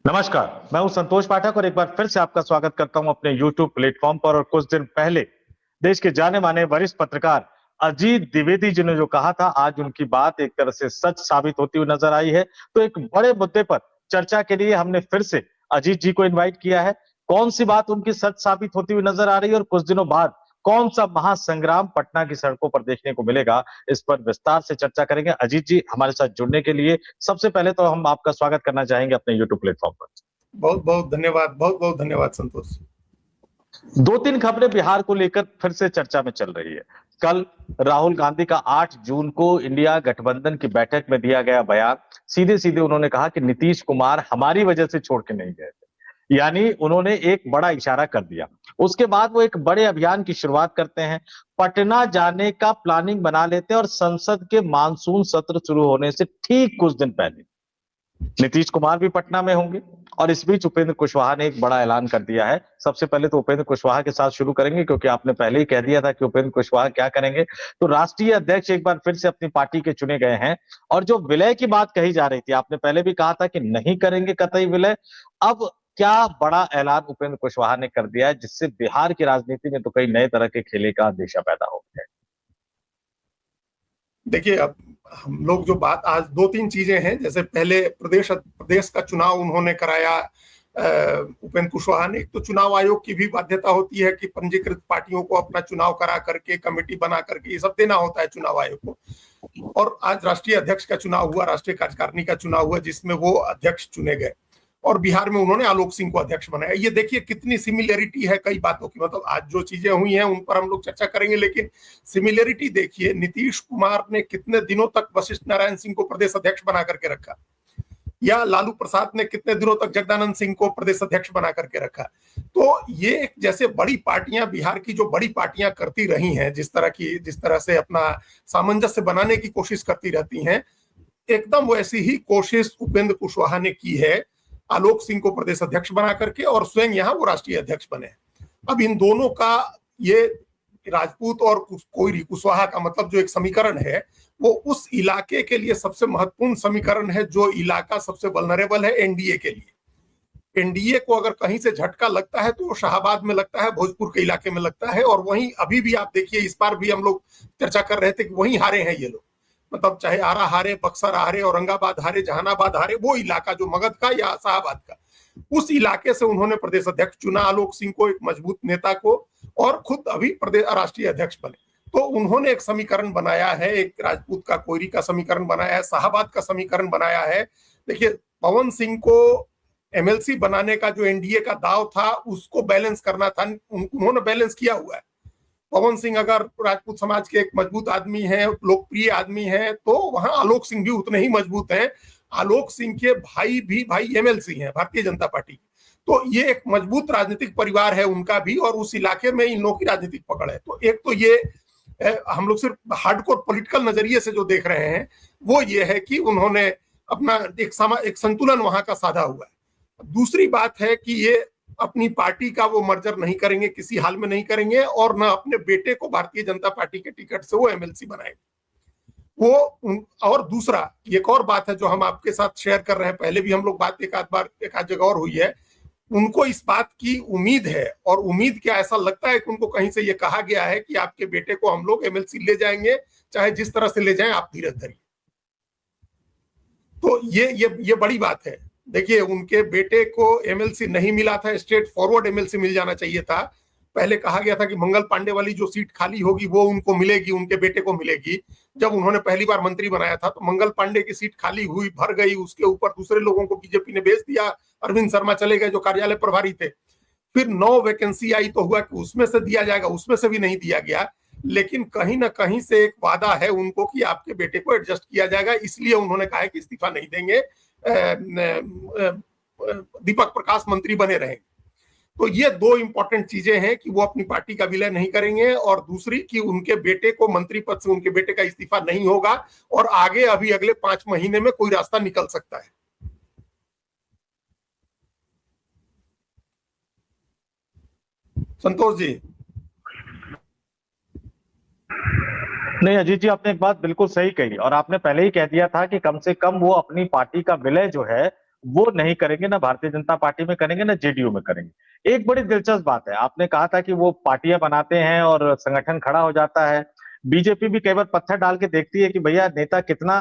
नमस्कार, मैं हूं संतोष पाठक और एक बार फिर से आपका स्वागत करता हूं अपने YouTube प्लेटफॉर्म पर। और कुछ दिन पहले देश के जाने माने वरिष्ठ पत्रकार अजीत द्विवेदी जी ने जो कहा था, आज उनकी बात एक तरह से सच साबित होती हुई नजर आई है। तो एक बड़े मुद्दे पर चर्चा के लिए हमने फिर से अजीत जी को इनवाइट किया है। कौन सी बात उनकी सच साबित होती हुई नजर आ रही है और कुछ दिनों बाद कौन सा महासंग्राम पटना की सड़कों पर देखने को मिलेगा, इस पर विस्तार से चर्चा करेंगे। अजीत जी, हमारे साथ जुड़ने के लिए सबसे पहले तो हम आपका स्वागत करना चाहेंगे अपने YouTube प्लेटफॉर्म पर। बहुत बहुत धन्यवाद, बहुत बहुत धन्यवाद संतोष। दो तीन खबरें बिहार को लेकर फिर से चर्चा में चल रही है। कल राहुल गांधी का 8 जून को इंडिया गठबंधन की बैठक में दिया गया बयान, सीधे सीधे उन्होंने कहा कि नीतीश कुमार हमारी वजह से छोड़ के नहीं गए थे। यानी उन्होंने एक बड़ा इशारा कर दिया। उसके बाद वो एक बड़े अभियान की शुरुआत करते हैं, पटना जाने का प्लानिंग बना लेते हैं और संसद के मानसून सत्र शुरू होने से ठीक कुछ दिन पहले नीतीश कुमार भी पटना में होंगे। और इस बीच उपेंद्र कुशवाहा ने एक बड़ा ऐलान कर दिया है। सबसे पहले तो उपेंद्र कुशवाहा के साथ शुरू करेंगे, क्योंकि आपने पहले ही कह दिया था कि उपेंद्र कुशवाहा क्या करेंगे। तो राष्ट्रीय अध्यक्ष एक बार फिर से अपनी पार्टी के चुने गए हैं। और जो विलय की बात कही जा रही थी, आपने पहले भी कहा था कि नहीं करेंगे कतई विलय। अब क्या बड़ा ऐलान उपेंद्र कुशवाहा ने कर दिया है, जिससे बिहार की राजनीति में तो कई नए तरह के खेले का अंदेशा पैदा हो गया है। देखिए, अब हम लोग जो बात, आज दो तीन चीजें हैं। जैसे पहले प्रदेश का चुनाव उन्होंने कराया उपेंद्र कुशवाहा ने। एक तो चुनाव आयोग की भी बाध्यता होती है कि पंजीकृत पार्टियों को अपना चुनाव करा करके, कमेटी बना करके ये सब देना होता है चुनाव आयोग को। और आज राष्ट्रीय अध्यक्ष का चुनाव हुआ, राष्ट्रीय कार्यकारिणी का चुनाव हुआ, जिसमें वो अध्यक्ष चुने गए और बिहार में उन्होंने आलोक सिंह को अध्यक्ष बनाया। ये देखिए कितनी सिमिलरिटी है कई बातों की। मतलब आज जो चीजें हुई हैं उन पर हम लोग चर्चा करेंगे, लेकिन सिमिलरिटी देखिए। नीतीश कुमार ने कितने दिनों तक वशिष्ठ नारायण सिंह को प्रदेश अध्यक्ष बना करके रखा, या लालू प्रसाद ने कितने दिनों तक जगदानंद सिंह को प्रदेश अध्यक्ष बना करके रखा। तो ये जैसे बड़ी पार्टियां, बिहार की जो बड़ी पार्टियां करती रही हैं, जिस तरह से अपना सामंजस्य बनाने की कोशिश करती रहती हैं, एकदम वैसी ही कोशिश उपेंद्र कुशवाहा ने की है आलोक सिंह को प्रदेश अध्यक्ष बना करके, और स्वयं यहाँ वो राष्ट्रीय अध्यक्ष बने। अब इन दोनों का, ये राजपूत और कोयरी कुशवाहा का मतलब जो एक समीकरण है, वो उस इलाके के लिए सबसे महत्वपूर्ण समीकरण है। जो इलाका सबसे वल्नरेबल है एनडीए के लिए। एनडीए को अगर कहीं से झटका लगता है तो वो शाहबाद में लगता है, भोजपुर के इलाके में लगता है। और वहीं अभी भी आप देखिए, इस बार भी हम लोग चर्चा कर रहे थे कि वहीं हारे हैं ये लोग। मतलब चाहे आरा हारे, बक्सर हारे, औरंगाबाद हारे, जहानाबाद हारे, वो इलाका जो मगध का या शाहबाद का, उस इलाके से उन्होंने प्रदेश अध्यक्ष चुना आलोक सिंह को, एक मजबूत नेता को, और खुद अभी प्रदेश राष्ट्रीय अध्यक्ष बने। तो उन्होंने एक समीकरण बनाया है, एक राजपूत का कोयरी का समीकरण बनाया है, शाहबाद का समीकरण बनाया है। देखिए, पवन सिंह को एमएलसी बनाने का जो एनडीए का दाव था, उसको बैलेंस करना था, उन्होंने बैलेंस किया हुआ है। पवन सिंह अगर राजपूत समाज के एक मजबूत आदमी है, लोकप्रिय आदमी है, तो वहां आलोक सिंह भी उतने ही मजबूत हैं। आलोक सिंह के भाई भी भाई एमएलसी हैं भारतीय जनता पार्टी। तो ये एक मजबूत राजनीतिक परिवार है उनका भी, और उस इलाके में इन लोगों की राजनीतिक पकड़ है। तो एक तो ये हम लोग सिर्फ हार्डकोर पॉलिटिकल नजरिए से जो देख रहे हैं, वो ये है कि उन्होंने अपना एक संतुलन वहां का साधा हुआ है। दूसरी बात है कि ये अपनी पार्टी का वो मर्जर नहीं करेंगे, किसी हाल में नहीं करेंगे, और ना अपने बेटे को भारतीय जनता पार्टी के टिकट से वो एमएलसी बनाएंगे। और दूसरा, एक और बात है जो हम आपके साथ शेयर कर रहे हैं, पहले भी हम लोग बात एक आध जगह और हुई है। उनको इस बात की उम्मीद है, और उम्मीद क्या, ऐसा लगता है कि उनको कहीं से ये कहा गया है कि आपके बेटे को हम लोग एमएलसी ले जाएंगे, चाहे जिस तरह से ले जाएं, आप धीरज धरिए। तो ये बड़ी बात है। देखिए, उनके बेटे को एमएलसी नहीं मिला था, स्ट्रेट फॉरवर्ड एमएलसी मिल जाना चाहिए था। पहले कहा गया था कि मंगल पांडे वाली जो सीट खाली होगी वो उनको मिलेगी, उनके बेटे को मिलेगी। जब उन्होंने पहली बार मंत्री बनाया था तो मंगल पांडे की सीट खाली हुई, भर गई, उसके ऊपर दूसरे लोगों को बीजेपी ने भेज दिया। अरविंद शर्मा चले गए जो कार्यालय प्रभारी थे। फिर 9 वैकेंसी आई तो हुआ कि उसमें से दिया जाएगा, उसमें से भी नहीं दिया गया। लेकिन कहीं ना कहीं से एक वादा है उनको कि आपके बेटे को एडजस्ट किया जाएगा, इसलिए उन्होंने कहा है कि इस्तीफा नहीं देंगे, दीपक प्रकाश मंत्री बने रहेंगे। तो ये दो इंपॉर्टेंट चीजें हैं कि वो अपनी पार्टी का विलय नहीं करेंगे, और दूसरी कि उनके बेटे को मंत्री पद से, उनके बेटे का इस्तीफा नहीं होगा, और आगे अभी अगले 5 महीने में कोई रास्ता निकल सकता है। संतोष जी। नहीं अजीत जी, आपने एक बात बिल्कुल सही कही, और आपने पहले ही कह दिया था कि कम से कम वो अपनी पार्टी का विलय जो है वो नहीं करेंगे, ना भारतीय जनता पार्टी में करेंगे, ना जेडीयू में करेंगे। एक बड़ी दिलचस्प बात है, आपने कहा था कि वो पार्टियां बनाते हैं और संगठन खड़ा हो जाता है। बीजेपी भी कई बार पत्थर डाल के देखती है कि भैया नेता कितना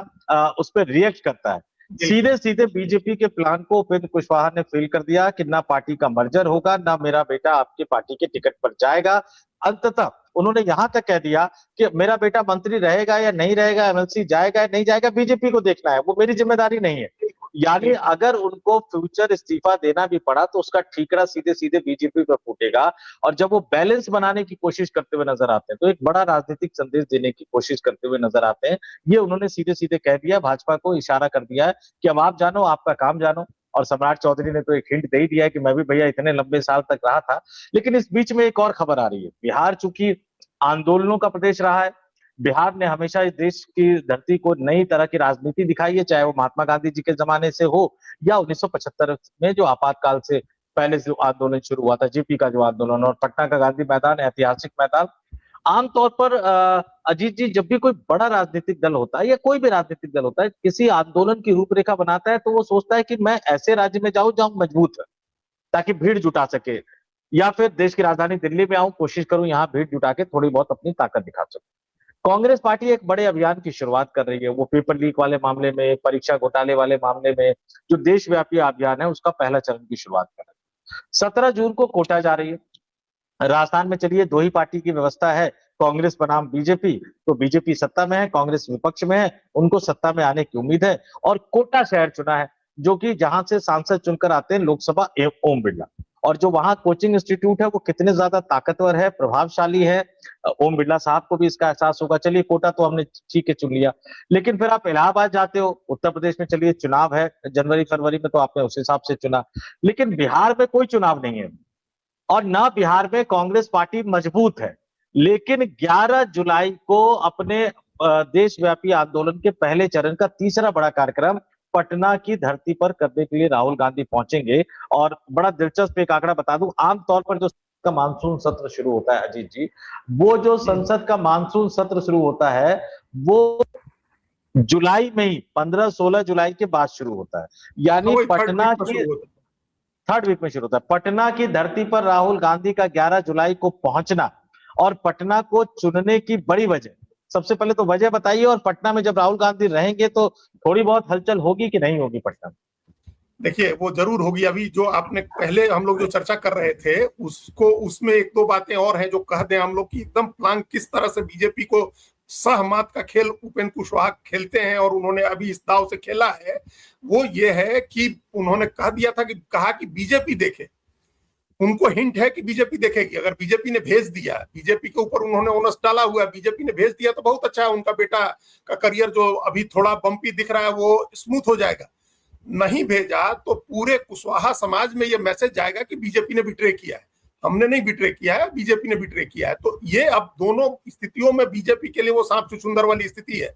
उस पर रिएक्ट करता है। सीधे सीधे बीजेपी के प्लान को उपेंद्र कुशवाहा ने फेल कर दिया कि ना पार्टी का मर्जर होगा, ना मेरा बेटा आपकी पार्टी के टिकट पर जाएगा। अंततः उन्होंने यहां तक कह दिया कि मेरा बेटा मंत्री रहेगा या नहीं रहेगा, एमएलसी जाएगा या नहीं जाएगा, बीजेपी को देखना है, वो मेरी जिम्मेदारी नहीं है। यानी अगर उनको फ्यूचर इस्तीफा देना भी पड़ा तो उसका ठीकरा सीधे सीधे बीजेपी पर फूटेगा। और जब वो बैलेंस बनाने की कोशिश करते हुए नजर आते हैं, तो एक बड़ा राजनीतिक संदेश देने की कोशिश करते हुए नजर आते हैं। ये उन्होंने सीधे सीधे कह दिया, भाजपा को इशारा कर दिया है कि अब आप जानो, आपका काम जानो। और सम्राट चौधरी ने तो एक हिंट दे ही दिया है कि मैं भी भैया इतने लंबे साल तक रहा था। लेकिन इस बीच में एक और खबर आ रही है। बिहार चूंकि आंदोलनों का प्रदेश रहा है, बिहार ने हमेशा इस देश की धरती को नई तरह की राजनीति दिखाई है, चाहे वो महात्मा गांधी जी के जमाने से हो या 1975 में जो आपातकाल से पहले जो आंदोलन शुरू हुआ था, जेपी का जो आंदोलन, और पटना का गांधी मैदान, ऐतिहासिक मैदान। आमतौर पर अजीत जी, जब भी कोई बड़ा राजनीतिक दल होता है या कोई भी राजनीतिक दल होता है, किसी आंदोलन की रूपरेखा बनाता है, तो वो सोचता है कि मैं ऐसे राज्य में जाऊं जहां मजबूत है, ताकि भीड़ जुटा सके, या फिर देश की राजधानी दिल्ली में आऊं, कोशिश करूं यहां भीड़ जुटा के थोड़ी बहुत अपनी ताकत दिखा सकूं। कांग्रेस पार्टी एक बड़े अभियान की शुरुआत कर रही है। वो पेपर लीक वाले मामले में, परीक्षा घोटाले वाले मामले में, जो देशव्यापी अभियान है, उसका पहला चरण की शुरुआत कर रही है। 17 जून को कोटा जा रही है। राजस्थान में चलिए दो ही पार्टी की व्यवस्था है, कांग्रेस बनाम बीजेपी। तो बीजेपी सत्ता में है, कांग्रेस विपक्ष में है, उनको सत्ता में आने की उम्मीद है। और कोटा शहर चुना है, जो कि जहां से सांसद चुनकर आते हैं लोकसभा ओम बिरला। और जो वहां कोचिंग इंस्टीट्यूट है वो कितने ज्यादा ताकतवर है, प्रभावशाली है, ओम बिरला साहब को भी इसका एहसास होगा। चलिए कोटा तो हमने ठीक है चुन लिया, लेकिन फिर आप इलाहाबाद जाते हो, उत्तर प्रदेश में चलिए चुनाव है जनवरी फरवरी में, तो आपने उस हिसाब से चुना। लेकिन बिहार में कोई चुनाव नहीं है, और ना बिहार में कांग्रेस पार्टी मजबूत है। लेकिन 11 जुलाई को अपने देशव्यापी आंदोलन के पहले चरण का तीसरा बड़ा कार्यक्रम पटना की धरती पर करने के लिए राहुल गांधी पहुंचेंगे। और बड़ा दिलचस्प एक आंकड़ा बता दूं, आमतौर पर जो का मानसून सत्र शुरू होता है अजीत जी, वो जो संसद का मानसून सत्र शुरू होता है वो जुलाई में ही 15-16 जुलाई के बाद शुरू होता है। यानी पटना की थर्ड वीक में शुरू होता है। पटना की धरती पर राहुल गांधी का 11 जुलाई को पहुंचना और पटना को चुनने की बड़ी वजह, सबसे पहले तो वजह बताइए। और पटना में जब राहुल गांधी रहेंगे तो थोड़ी बहुत हलचल होगी कि नहीं होगी पटना में? देखिए, वो जरूर होगी। अभी जो आपने पहले हम लोग जो चर्चा कर रहे थे उसको, उसमें एक दो बातें और हैं जो कह दें हम लोग की एकदम प्लान किस तरह से बीजेपी को सहमत का खेल उपेंद्र कुशवाहा खेलते हैं और उन्होंने अभी इस दाव से खेला है। वो ये है कि उन्होंने कहा कि बीजेपी देखे, उनको हिंट है कि बीजेपी देखेगी। अगर बीजेपी ने भेज दिया, बीजेपी के ऊपर उन्होंने ओनस डाला हुआ है, बीजेपी ने भेज दिया तो बहुत अच्छा है, उनका बेटा का करियर जो अभी थोड़ा बम्पी दिख रहा है वो स्मूथ हो जाएगा। नहीं भेजा तो पूरे कुशवाहा समाज में ये मैसेज जाएगा कि बीजेपी ने बिट्रे किया है, हमने नहीं बिट्रे किया है, बीजेपी ने बिट्रे किया है। तो ये अब दोनों स्थितियों में बीजेपी के लिए वो सांप चुचुंदर वाली स्थिति है।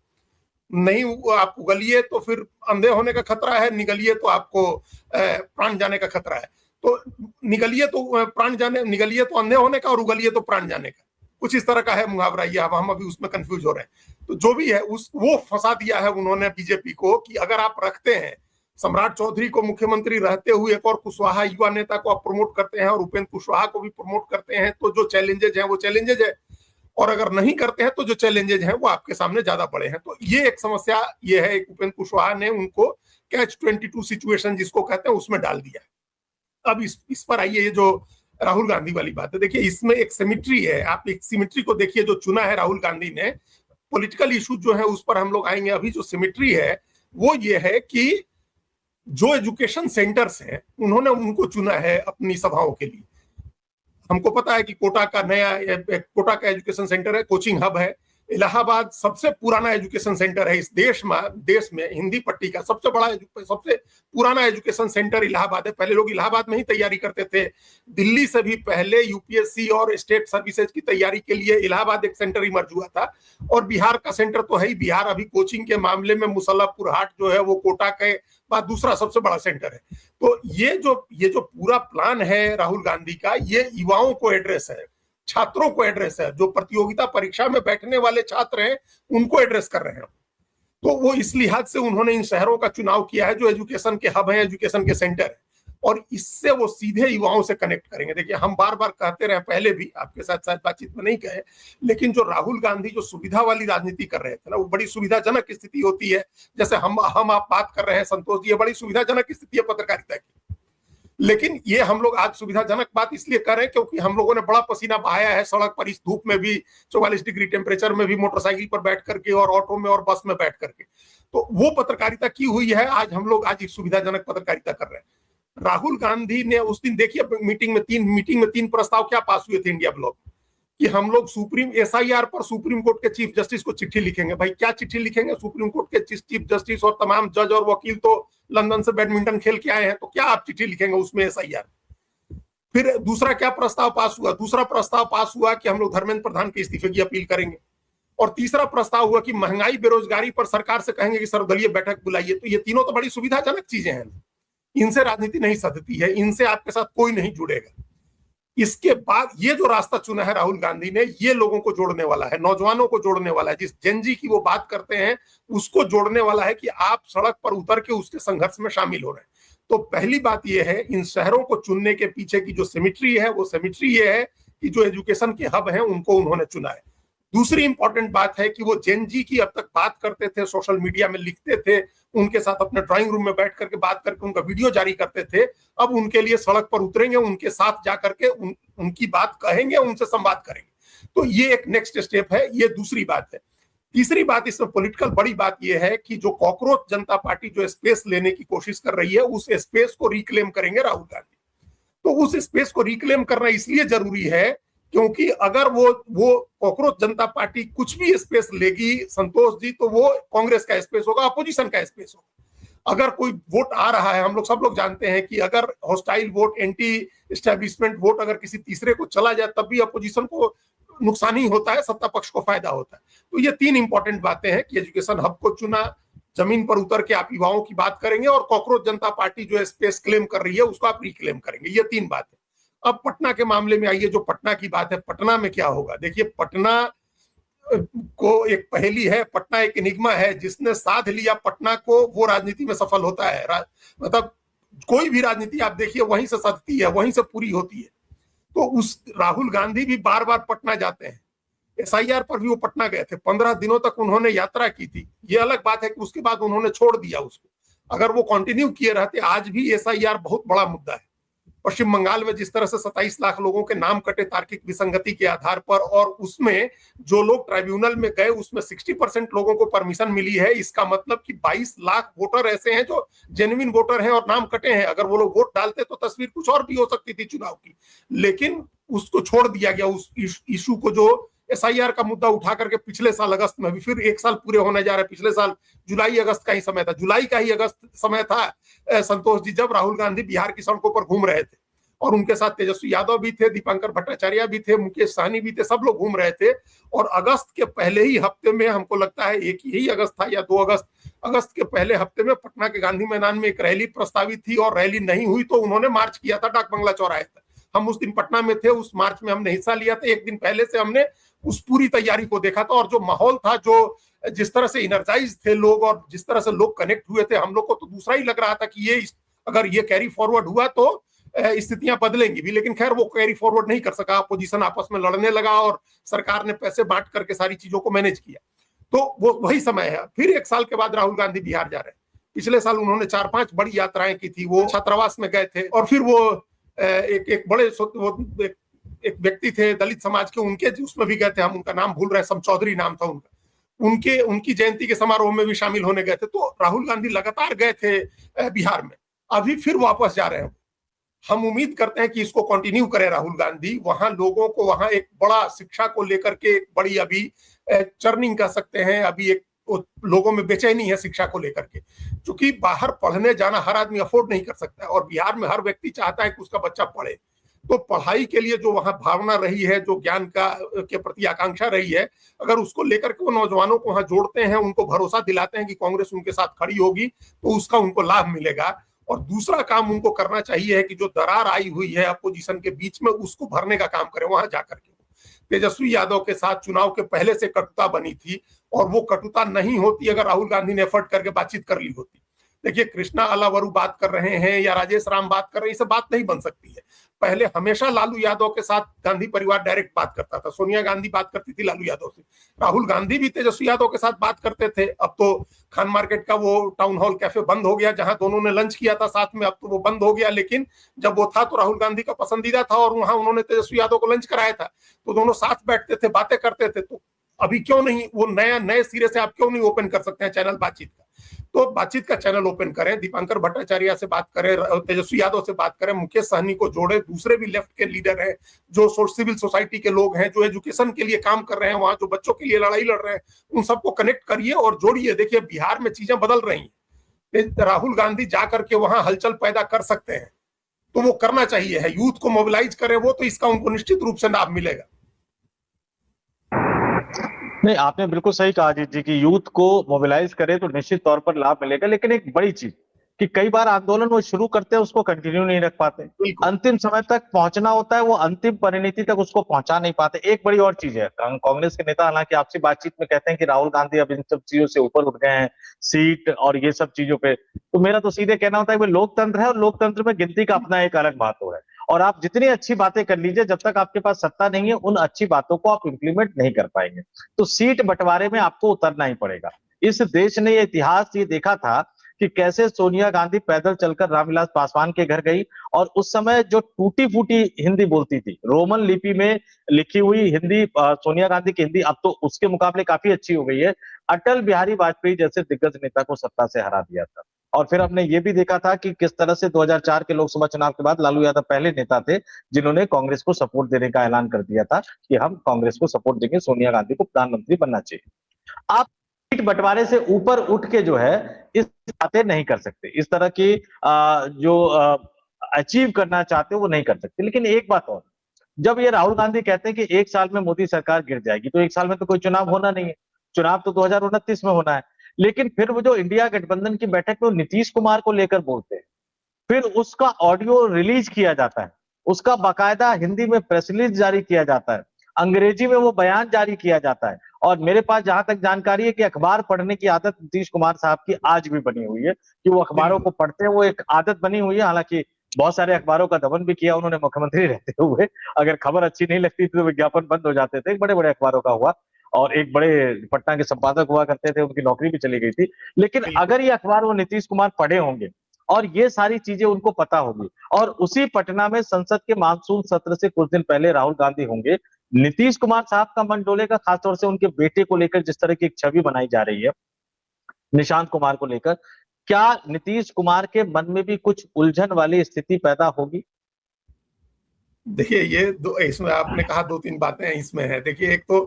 नहीं आप उगलिए तो फिर अंधे होने का खतरा है, निगलिए तो आपको प्राण जाने का खतरा है। तो निगलिए तो प्राण जाने, निगलिए तो अंधे होने का और उगलिए तो प्राण जाने का, कुछ इस तरह का है मुहावरा। ये अब हम अभी उसमें कंफ्यूज हो रहे हैं। तो जो भी है वो फंसा दिया है उन्होंने बीजेपी को कि अगर आप रखते हैं सम्राट चौधरी को मुख्यमंत्री रहते हुए एक और कुशवाहा युवा नेता को आप प्रमोट करते हैं और उपेंद्र कुशवाहा को भी प्रमोट करते हैं, तो जो चैलेंजेज हैं वो चैलेंजेज है। और अगर नहीं करते हैं तो जो चैलेंजेज हैं वो आपके सामने ज्यादा बड़े हैं। तो ये एक समस्या ये है, उपेंद्र कुशवाहा ने उनको कैच 22 सिचुएशन जिसको कहते हैं उसमें डाल दिया है। अब इस पर आइए, ये जो राहुल गांधी वाली बात है, देखिए इसमें एक सिमिट्री है। आप एक सिमिट्री को देखिए जो चुना है राहुल गांधी ने। पॉलिटिकल इशू जो है उस पर हम लोग आएंगे। अभी जो सिमिट्री है वो ये है कि जो एजुकेशन सेंटर्स हैं उन्होंने उनको चुना है अपनी सभाओं के लिए। हमको पता है कि कोटा का एजुकेशन सेंटर है, कोचिंग हब है। इलाहाबाद सबसे पुराना एजुकेशन सेंटर है इस देश में हिंदी पट्टी का सबसे बड़ा सबसे पुराना एजुकेशन सेंटर इलाहाबाद है। पहले लोग इलाहाबाद में ही तैयारी करते थे। दिल्ली से भी पहले यूपीएससी और स्टेट सर्विसेज की तैयारी के लिए इलाहाबाद एक सेंटर इमर्ज हुआ था। और बिहार का सेंटर तो है ही। बिहार अभी कोचिंग के मामले में मुसल्लापुर हाट जो है वो कोटा के बाद दूसरा सबसे बड़ा सेंटर है। तो ये जो पूरा प्लान है राहुल गांधी का, ये युवाओं को एड्रेस है, छात्रों को एड्रेस है। जो प्रतियोगिता परीक्षा में बैठने वाले छात्र हैं उनको एड्रेस कर रहे हैं। तो वो इस लिहाज से उन्होंने इन शहरों का चुनाव किया है जो एजुकेशन के हब हैं, एजुकेशन के सेंटर है, और इससे वो सीधे युवाओं से कनेक्ट करेंगे। देखिए, हम बार बार कहते रहे, पहले भी आपके साथ शायद बातचीत में नहीं कहे, लेकिन जो राहुल गांधी जो सुविधा वाली राजनीति कर रहे थे ना, वो बड़ी सुविधाजनक स्थिति होती है। जैसे हम आप बात कर रहे हैं संतोष जी, ये बड़ी सुविधाजनक स्थिति है पत्रकारिता की। लेकिन ये हम लोग आज सुविधाजनक बात इसलिए कर रहे हैं क्योंकि हम लोगों ने बड़ा पसीना बहाया है सड़क पर, इस धूप में भी, 44 डिग्री टेम्परेचर में भी, मोटरसाइकिल पर बैठ करके और ऑटो में और बस में बैठ करके। तो वो पत्रकारिता की हुई है। आज हम लोग आज एक सुविधाजनक पत्रकारिता कर रहे हैं। राहुल गांधी ने उस दिन, देखिए, मीटिंग में तीन प्रस्ताव क्या पास हुए थे इंडिया ब्लॉक, कि हम लोग सुप्रीम एसआईआर पर सुप्रीम कोर्ट के चीफ जस्टिस को चिट्ठी लिखेंगे। भाई, क्या चिट्ठी लिखेंगे? सुप्रीम कोर्ट के चीफ जस्टिस और तमाम जज और वकील तो लंदन से बैडमिंटन खेल के आए हैं, तो क्या आप चिट्ठी लिखेंगे उसमें एसआईआर? फिर दूसरा क्या प्रस्ताव पास हुआ? दूसरा प्रस्ताव पास हुआ कि हम लोग धर्मेंद्र प्रधान के इस्तीफे की अपील करेंगे। और तीसरा प्रस्ताव हुआ कि महंगाई बेरोजगारी पर सरकार से कहेंगे कि सर्वदलीय बैठक बुलाइए। तो ये तीनों तो बड़ी सुविधाजनक चीजें हैं, इनसे राजनीति नहीं सधती है, इनसे आपके साथ कोई नहीं जुड़ेगा। इसके बाद ये जो रास्ता चुना है राहुल गांधी ने, ये लोगों को जोड़ने वाला है, नौजवानों को जोड़ने वाला है, जिस जेनजी की वो बात करते हैं उसको जोड़ने वाला है कि आप सड़क पर उतर के उसके संघर्ष में शामिल हो रहे हैं। तो पहली बात ये है, इन शहरों को चुनने के पीछे की जो सिमिट्री है, वो सिमिट्री ये है कि जो एजुकेशन के हब हैं उनको उन्होंने चुना है। दूसरी इंपॉर्टेंट बात है कि वो जेनजी की अब तक बात करते थे, सोशल मीडिया में लिखते थे, उनके साथ अपने ड्राइंग रूम में बैठ करके बात करके उनका वीडियो जारी करते थे। अब उनके लिए सड़क पर उतरेंगे, उनके साथ जा करके उनकी बात कहेंगे, उनसे संवाद करेंगे। तो ये एक नेक्स्ट स्टेप है, ये दूसरी बात है। तीसरी बात इसमें पॉलिटिकल बड़ी बात यह है कि जो कॉकरोच जनता पार्टी जो स्पेस लेने की कोशिश कर रही है, उस स्पेस को रिक्लेम करेंगे राहुल गांधी। तो उस स्पेस को रिक्लेम करना इसलिए जरूरी है क्योंकि अगर वो कॉकरोच जनता पार्टी कुछ भी स्पेस लेगी संतोष जी, तो वो कांग्रेस का स्पेस होगा, अपोजिशन का स्पेस होगा। अगर कोई वोट आ रहा है, हम लोग सब लोग जानते हैं कि अगर hostile vote, anti establishment vote अगर किसी तीसरे को चला जाए तब भी अपोजिशन को नुकसान ही होता है, सत्ता पक्ष को फायदा होता है। तो ये तीन इंपॉर्टेंट बातें हैं कि एजुकेशन हब को चुना, जमीन पर उतर के आप युवाओं की बात करेंगे, और कॉकरोच जनता पार्टी जो स्पेस क्लेम कर रही है उसको आप रिक्लेम करेंगे। ये तीन बातें। अब पटना के मामले में आइए, जो पटना की बात है, पटना में क्या होगा? देखिए, पटना को एक पहेली है, पटना एक एनिग्मा है। जिसने साध लिया पटना को वो राजनीति में सफल होता है। मतलब कोई भी राजनीति आप देखिए वहीं से सधती है, वहीं से पूरी होती है। तो उस राहुल गांधी भी बार बार पटना जाते हैं। एसआईआर पर भी वो पटना गए थे, 15 दिनों तक उन्होंने यात्रा की थी। ये अलग बात है कि उसके बाद उन्होंने छोड़ दिया उसको। अगर वो कंटिन्यू किए रहते, आज भी एसआईआर बहुत बड़ा मुद्दा है। पश्चिम बंगाल में जिस तरह से 27 लाख लोगों के नाम कटे तार्किक विसंगति के आधार पर, और उसमें जो लोग ट्राइब्यूनल में गए उसमें 60% लोगों को परमिशन मिली है। इसका मतलब कि 22 लाख वोटर ऐसे हैं जो जेन्युइन वोटर हैं और नाम कटे हैं। अगर वो लोग वोट डालते तो तस्वीर कुछ और भी हो सकती थी चुनाव की, लेकिन उसको छोड़ दिया गया। उस इशू को, जो एसआईआर का मुद्दा उठा करके पिछले साल अगस्त में भी, फिर एक साल पूरे होने जा रहे हैं, पिछले साल जुलाई अगस्त का ही समय था, जुलाई का ही अगस्त समय था संतोष जी, जब राहुल गांधी बिहार की सड़कों पर घूम रहे थे, और उनके साथ तेजस्वी यादव भी थे, दीपांकर भट्टाचार्य भी थे, मुकेश सहनी भी थे, सब लोग घूम रहे थे। और अगस्त के पहले ही हफ्ते में, हमको लगता है एक ही अगस्त था या 2 अगस्त, अगस्त के पहले हफ्ते में पटना के गांधी मैदान में एक रैली प्रस्तावित थी, और रैली नहीं हुई तो उन्होंने मार्च किया था डाक बंगला चौराहे तक। हम उस दिन पटना में थे, उस मार्च में हमने हिस्सा लिया था। एक दिन पहले से हमने उस पूरी तैयारी को देखा था, और जो माहौल था, जो जिस तरह से इनर्जाइज थे लोग और जिस तरह से लोग कनेक्ट हुए थे, हम लोग को तो दूसरा ही लग रहा था कि ये अगर ये कैरी फॉरवर्ड हुआ तो स्थितियां बदलेंगी भी। लेकिन खैर वो कैरी फॉरवर्ड नहीं कर सका, अपोजिशन आपस में लड़ने लगा और सरकार ने पैसे बांट करके सारी चीजों को मैनेज किया। तो वो वही समय है। फिर एक साल के बाद राहुल गांधी बिहार जा रहे हैं। पिछले साल उन्होंने 4-5 बड़ी यात्राएं की थी। वो छात्रावास में गए थे, और फिर वो एक बड़े एक व्यक्ति थे दलित समाज के, उनके उसमें भी गए थे। हम उनका नाम भूल रहे हैं, सम चौधरी नाम था उनका। उनकी जयंती के समारोह में भी शामिल होने गए थे। तो राहुल गांधी लगातार गए थे बिहार में, अभी फिर वापस जा रहे हैं। हम उम्मीद करते हैं कि इसको कंटिन्यू करें राहुल गांधी। वहां लोगों को, वहां एक बड़ा शिक्षा को लेकर के एक बड़ी अभी चर्निंग कह सकते हैं, अभी एक लोगों में बेचैनी है शिक्षा को लेकर के, क्योंकि बाहर पढ़ने जाना हर आदमी अफोर्ड नहीं कर सकता है, और बिहार में हर व्यक्ति चाहता है कि उसका बच्चा पढ़े। तो पढ़ाई के लिए जो वहां भावना रही है, जो ज्ञान के प्रति आकांक्षा रही है, अगर उसको लेकर के वो नौजवानों को वहां जोड़ते हैं, उनको भरोसा दिलाते हैं कि कांग्रेस उनके साथ खड़ी होगी, तो उसका उनको लाभ मिलेगा। और दूसरा काम उनको करना चाहिए है कि जो दरार आई हुई है अपोजिशन के बीच में, उसको भरने का काम करें वहां जाकर के। तेजस्वी यादव के साथ चुनाव के पहले से कटुता बनी थी, और वो कटुता नहीं होती अगर राहुल गांधी ने एफर्ट करके बातचीत कर ली होती। देखिए, कृष्णा अलावरू बात कर रहे हैं या राजेश राम बात कर रहे हैं, इससे बात नहीं बन सकती है। पहले हमेशा लालू यादव के साथ गांधी परिवार डायरेक्ट बात करता था, सोनिया गांधी बात करती थी लालू यादव से, राहुल गांधी भी तेजस्वी यादव के साथ बात करते थे। अब तो खान मार्केट का वो टाउन हॉल कैफे बंद हो गया जहां दोनों ने लंच किया था साथ में, अब तो वो बंद हो गया, लेकिन जब वो था तो राहुल गांधी का पसंदीदा था और वहां उन्होंने तेजस्वी यादव को लंच कराया था, तो दोनों साथ बैठते थे, बातें करते थे। तो अभी क्यों नहीं वो नए सिरे से आप क्यों नहीं ओपन कर सकते हैं चैनल बातचीत का? तो बातचीत का चैनल ओपन करें, दीपांकर भट्टाचार्य से बात करें, तेजस्वी यादव से बात करें, मुकेश सहनी को जोड़े, दूसरे भी लेफ्ट के लीडर हैं जो सिविल सोसाइटी के लोग हैं, जो एजुकेशन के लिए काम कर रहे हैं, वहां जो बच्चों के लिए लड़ाई लड़ रहे हैं, उन सबको कनेक्ट करिए और जोड़िए। देखिए, बिहार में चीजें बदल रही हैं, राहुल गांधी जाकर के वहां हलचल पैदा कर सकते हैं, तो वो करना चाहिए है, यूथ को मोबिलाइज करें वो, तो इसका उनको निश्चित रूप से लाभ मिलेगा। नहीं, आपने बिल्कुल सही कहा अजीत जी कि यूथ को मोबिलाइज करे तो निश्चित तौर पर लाभ मिलेगा, लेकिन एक बड़ी चीज कि कई बार आंदोलन वो शुरू करते हैं उसको कंटिन्यू नहीं रख पाते, अंतिम समय तक पहुंचना होता है, वो अंतिम परिणति तक उसको पहुंचा नहीं पाते। एक बड़ी और चीज है, कांग्रेस के नेता हालांकि आपसी बातचीत में कहते हैं कि राहुल गांधी अब इन सब चीजों से ऊपर उठ गए हैं, सीट और ये सब चीजों पे, तो मेरा तो सीधे कहना होता है कि लोकतंत्र है और लोकतंत्र में गिनती का अपना एक अलग महत्व है, और आप जितनी अच्छी बातें कर लीजिए, जब तक आपके पास सत्ता नहीं है उन अच्छी बातों को आप इंप्लीमेंट नहीं कर पाएंगे। तो सीट बंटवारे में आपको उतरना ही पड़ेगा। इस देश ने ये इतिहास ये देखा था कि कैसे सोनिया गांधी पैदल चलकर रामविलास पासवान के घर गई, और उस समय जो टूटी फूटी हिंदी बोलती थी, रोमन लिपि में लिखी हुई हिंदी, सोनिया गांधी की हिंदी अब तो उसके मुकाबले काफी अच्छी हो गई है, अटल बिहारी वाजपेयी जैसे दिग्गज नेता को सत्ता से हरा दिया था। और फिर हमने ये भी देखा था कि किस तरह से 2004 के लोकसभा चुनाव के बाद लालू यादव पहले नेता थे जिन्होंने कांग्रेस को सपोर्ट देने का ऐलान कर दिया था कि हम कांग्रेस को सपोर्ट देंगे, सोनिया गांधी को प्रधानमंत्री बनना चाहिए। आप सीट बंटवारे से ऊपर उठ के जो है इस बातें नहीं कर सकते, इस तरह की जो अचीव करना चाहते हो वो नहीं कर सकते। लेकिन एक बात और, जब ये राहुल गांधी कहते हैं कि एक साल में मोदी सरकार गिर जाएगी, तो एक साल में तो कोई चुनाव होना नहीं है, चुनाव तो 2029 में होना है। लेकिन फिर वो जो इंडिया गठबंधन की बैठक में नीतीश कुमार को लेकर बोलते हैं, फिर उसका ऑडियो रिलीज किया जाता है, उसका बाकायदा हिंदी में प्रेस रिलीज जारी किया जाता है, अंग्रेजी में वो बयान जारी किया जाता है, और मेरे पास जहां तक जानकारी है कि अखबार पढ़ने की आदत नीतीश कुमार साहब की आज भी बनी हुई है, कि वो अखबारों को पढ़ते हैं, वो एक आदत बनी हुई है। हालांकि बहुत सारे अखबारों का दमन भी किया उन्होंने मुख्यमंत्री रहते हुए, अगर खबर अच्छी नहीं लगती थी तो विज्ञापन बंद हो जाते थे, बड़े बड़े अखबारों का हुआ, और एक बड़े पटना के संपादक हुआ करते थे, उनकी नौकरी भी चली गई थी। लेकिन अगर ये अखबार वो नीतीश कुमार पढ़े होंगे और ये सारी चीजें उनको पता होगी, और उसी पटना में संसद के मानसून सत्र से कुछ दिन पहले राहुल गांधी होंगे, नीतीश कुमार साहब का मन डोलेगा, खासतौर से उनके बेटे को लेकर जिस तरह की एक छवि बनाई जा रही है निशांत कुमार को लेकर, क्या नीतीश कुमार के मन में भी कुछ उलझन वाली स्थिति पैदा होगी? देखिए, ये इसमें आपने कहा दो तीन बातें इसमें है। देखिए, एक तो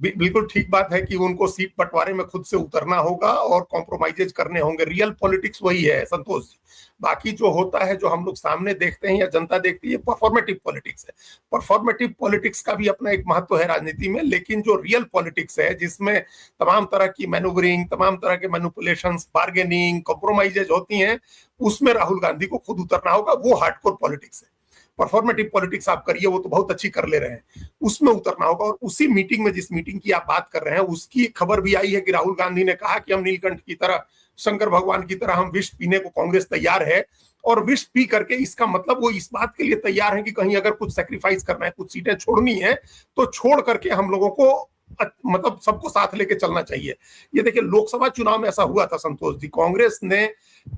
बिल्कुल ठीक बात है कि उनको सीट बंटवारे में खुद से उतरना होगा और कॉम्प्रोमाइजेज करने होंगे, रियल पॉलिटिक्स वही है संतोष जी। बाकी जो होता है, जो हम लोग सामने देखते हैं या जनता देखती है, परफॉर्मेटिव पॉलिटिक्स है। परफॉर्मेटिव पॉलिटिक्स का भी अपना एक महत्व है राजनीति में, लेकिन जो रियल पॉलिटिक्स है जिसमें तमाम तरह की मैनूवरिंग, तमाम तरह के मैनिपुलेशंस, बार्गेनिंग, कॉम्प्रोमाइजेज होती हैं, उसमें राहुल गांधी को खुद उतरना होगा। वो हार्डकोर पॉलिटिक्स है। परफॉर्मेटिव पॉलिटिक्स आप करिए, वो तो बहुत अच्छी कर ले रहे हैं, उसमें उतरना होगा। और उसी मीटिंग में, जिस मीटिंग की आप बात कर रहे हैं, उसकी खबर भी आई है कि राहुल गांधी ने कहा कि हम नीलकंठ की तरह, शंकर भगवान की तरह हम विष पीने को कांग्रेस तैयार है, और विष पी करके इसका मतलब वो इस बात के लिए तैयार है कि कहीं अगर कुछ सैक्रिफाइस करना है, कुछ सीटें छोड़नी है, तो छोड़ करके हम लोगों को मतलब सबको साथ लेके चलना चाहिए। ये देखिए, लोकसभा चुनाव में ऐसा हुआ था संतोष जी, कांग्रेस ने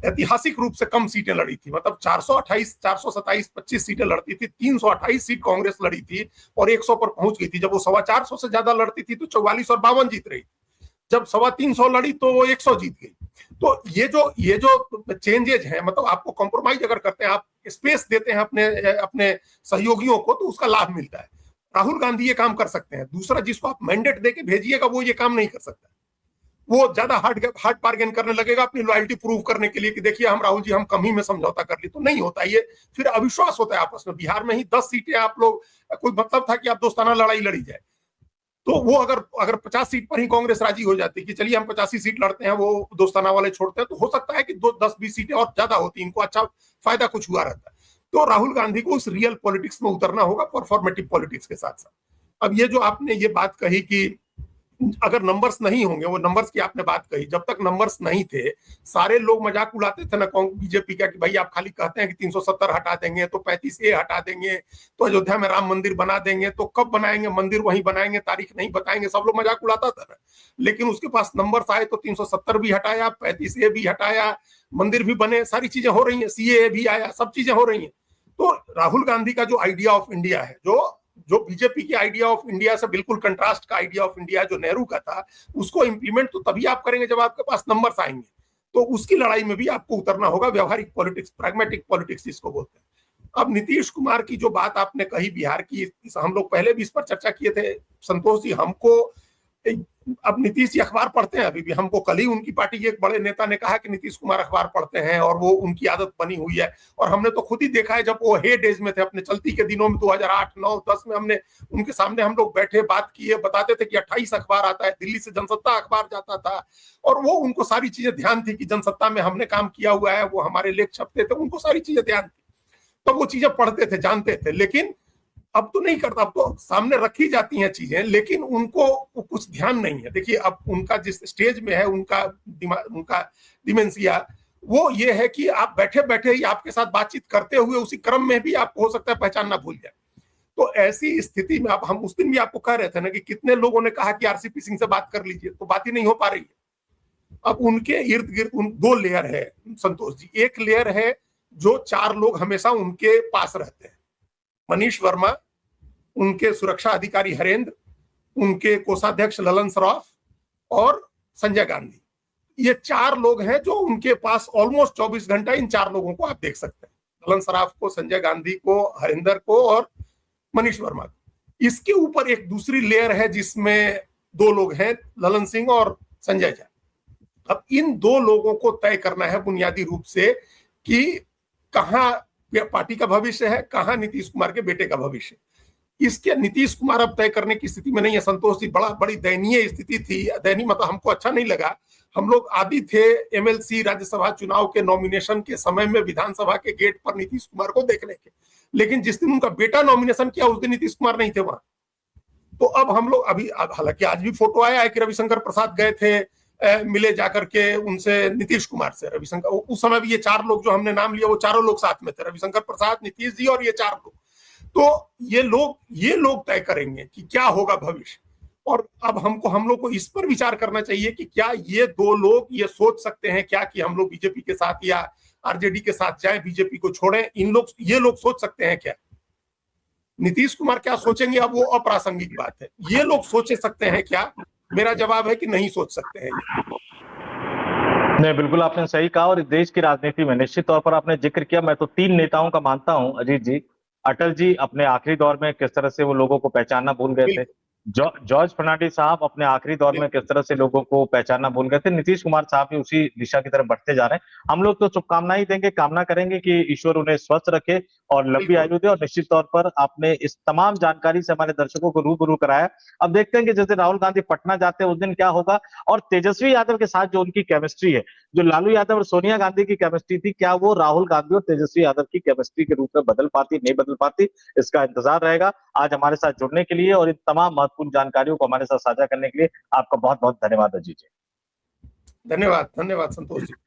ऐतिहासिक रूप से कम सीटें लड़ी थी, मतलब 428, 427, 25 सीटें लड़ती थी, 328 सीट कांग्रेस लड़ी थी और 100 पर पहुंच गई थी। जब वो 425 से ज्यादा लड़ती थी तो 44 और 52 जीत रही थी। जब 325 लड़ी तो वो 100 जीत गई। तो ये जो चेंजेज हैं, मतलब आपको कॉम्प्रोमाइज अगर करते हैं, आप स्पेस देते हैं अपने सहयोगियों को, तो उसका लाभ मिलता है। राहुल गांधी ये काम कर सकते हैं। दूसरा, जिसको आप मैंडेट देके भेजिएगा वो ये काम नहीं कर सकता। वो ज्यादा हार्ड बार्गेन करने लगेगा अपनी लॉयल्टी प्रूव करने के लिए कि देखिए हम राहुल जी, हम कम ही में समझौता कर ली, तो नहीं होता। ये फिर अविश्वास होता है आपस में। बिहार में ही 10 सीटें आप लोग, कोई मतलब था कि आप दोस्ताना लड़ाई लड़ी जाए, तो वो अगर 50 सीट पर ही कांग्रेस राजी हो जाती कि चलिए हम 85 सीट लड़ते हैं, वो दोस्ताना वाले छोड़ते हैं, तो हो सकता है कि 10-20 सीटें और ज्यादा होती, इनको अच्छा फायदा कुछ हुआ रहता है। तो राहुल गांधी को उस रियल पॉलिटिक्स में उतरना होगा, परफॉर्मेटिव पॉलिटिक्स के साथ साथ। अब ये जो आपने ये बात कही कि अगर नंबर्स नहीं होंगे, वो नंबर्स की आपने बात कही, जब तक नंबर्स नहीं थे सारे लोग मजाक उड़ाते थे ना बीजेपी का कि भाई आप खाली कहते हैं कि 370 हटा देंगे तो 35A हटा देंगे तो अयोध्या में राम मंदिर बना देंगे, तो कब बनाएंगे मंदिर, वहीं बनाएंगे, तारीख नहीं बताएंगे, सब लोग मजाक उड़ाता था ना। लेकिन उसके पास नंबर्स आए तो 370 भी हटाया, 35A भी हटाया, मंदिर भी बने, सारी चीजें हो रही है, CAA भी आया, सब चीजें हो रही है। तो राहुल गांधी का जो आइडिया ऑफ इंडिया है, जो बीजेपी की आइडिया ऑफ इंडिया से बिल्कुल कंट्रास्ट का आइडिया ऑफ इंडिया जो नेहरू का था, उसको इंप्लीमेंट तो तभी आप करेंगे जब आपके पास नंबर्स आएंगे। तो उसकी लड़ाई में भी आपको उतरना होगा, व्यवहारिक पॉलिटिक्स, प्रैग्मेटिक पॉलिटिक्स जिसको बोलते हैं। अब नीतीश कुमार की जो बात आपने कही बिहार की, हम लोग पहले भी इस पर चर्चा किए थे संतोष जी। हमको अब नीतीश जी अखबार पढ़ते हैं अभी भी, हमको कल ही उनकी पार्टी के एक बड़े नेता ने कहा कि नीतीश कुमार अखबार पढ़ते हैं और वो उनकी आदत बनी हुई है। और हमने तो खुद ही देखा है, जब वो हे डेज में थे, अपने चलती के दिनों में 2008, 9, 10 में हमने उनके सामने हम लोग बैठे बात किए, बताते थे कि 28 अखबार आता है, दिल्ली से जनसत्ता अखबार जाता था और वो उनको सारी चीजें ध्यान थी कि जनसत्ता में हमने काम किया हुआ है, वो हमारे लेख छपते थे, उनको सारी चीजें ध्यान थी, तो वो चीजें पढ़ते थे, जानते थे। लेकिन अब तो नहीं करता, अब तो सामने रखी जाती हैं चीजें, लेकिन उनको कुछ ध्यान नहीं है। देखिए अब उनका जिस स्टेज में है, उनका डिमेंशिया वो ये है कि आप बैठे बैठे ही आपके साथ बातचीत करते हुए उसी क्रम में भी आपको हो सकता है पहचानना भूल जाए। तो ऐसी स्थिति में अब हम उस दिन भी आपको कह रहे थे ना कि कितने लोगों ने कहा कि RCP सिंह से बात कर लीजिए, तो बात ही नहीं हो पा रही है। अब उनके इर्द गिर्द दो लेयर है संतोष जी। एक लेयर है जो 4 लोग हमेशा उनके पास रहते हैं, मनीष वर्मा, उनके सुरक्षा अधिकारी हरेंद्र, उनके कोषाध्यक्ष ललन सराफ और संजय गांधी। ये 4 लोग हैं जो उनके पास ऑलमोस्ट 24 घंटा, इन 4 लोगों को आप देख सकते हैं, ललन सराफ को, संजय गांधी को, हरिंदर को और मनीष वर्मा को। इसके ऊपर एक दूसरी लेयर है जिसमें 2 लोग हैं, ललन सिंह और संजय झा। अब इन 2 लोगों को तय करना है बुनियादी रूप से कि कहां पार्टी का भविष्य है, कहां नीतीश कुमार के बेटे का भविष्य। इसके नीतीश कुमार अब तय करने की स्थिति में नहीं है संतोष जी। बड़ी दयनीय स्थिति थी, दयनीय मतलब हमको अच्छा नहीं लगा। हम लोग आदि थे MLC राज्यसभा चुनाव के नॉमिनेशन के समय में विधानसभा के गेट पर नीतीश कुमार को देखने के, लेकिन जिस दिन उनका बेटा नॉमिनेशन किया उस दिन नीतीश कुमार नहीं थे वहां। तो अब हम लोग अभी, हालांकि आज भी फोटो आया है कि रविशंकर प्रसाद गए थे, मिले जाकर के उनसे नीतीश कुमार से। रविशंकर, उस समय भी ये 4 लोग जो हमने नाम लिया वो चारों लोग साथ में थे, रविशंकर प्रसाद, नीतीश जी और ये 4 लोग। तो ये लोग तय करेंगे कि क्या होगा भविष्य। और अब हम लोग को इस पर विचार करना चाहिए कि क्या ये 2 लोग ये सोच सकते हैं क्या कि हम लोग बीजेपी के साथ या RJD के साथ जाएं, बीजेपी को छोड़ें। ये लोग सोच सकते हैं क्या? नीतीश कुमार क्या सोचेंगे अब वो अप्रासंगिक बात है। ये लोग सोच सकते हैं क्या? मेरा जवाब है कि नहीं सोच सकते हैं। नहीं, बिल्कुल आपने सही कहा। और इस देश की राजनीति में निश्चित तौर पर आपने जिक्र किया, मैं तो 3 नेताओं का मानता हूं अजीत जी। अटल जी अपने आखिरी दौर में किस तरह से वो लोगों को पहचानना भूल गए थे, जॉर्ज फर्नांडिस साहब अपने आखिरी दौर में किस तरह से लोगों को पहचानना भूल गए थे, नीतीश कुमार साहब भी उसी दिशा की तरफ बढ़ते जा रहे हैं। हम लोग तो शुभकामनाएं देंगे, कामना करेंगे कि ईश्वर उन्हें स्वस्थ रखे और लंबी आयु दे। और निश्चित तौर पर आपने इस तमाम जानकारी से हमारे दर्शकों को रूबरू कराया। अब देखते हैं कि जैसे राहुल गांधी पटना जाते हैं उस दिन क्या होगा, और तेजस्वी यादव के साथ जो उनकी केमिस्ट्री है, जो लालू यादव और सोनिया गांधी की केमिस्ट्री थी, क्या वो राहुल गांधी और तेजस्वी यादव की केमिस्ट्री के रूप में बदल पाती, नहीं बदल पाती, इसका इंतजार रहेगा। आज हमारे साथ जुड़ने के लिए और इन तमाम महत्वपूर्ण जानकारियों को हमारे साथ साझा करने के लिए आपका बहुत बहुत धन्यवाद अजीत जी। धन्यवाद संतोष जी।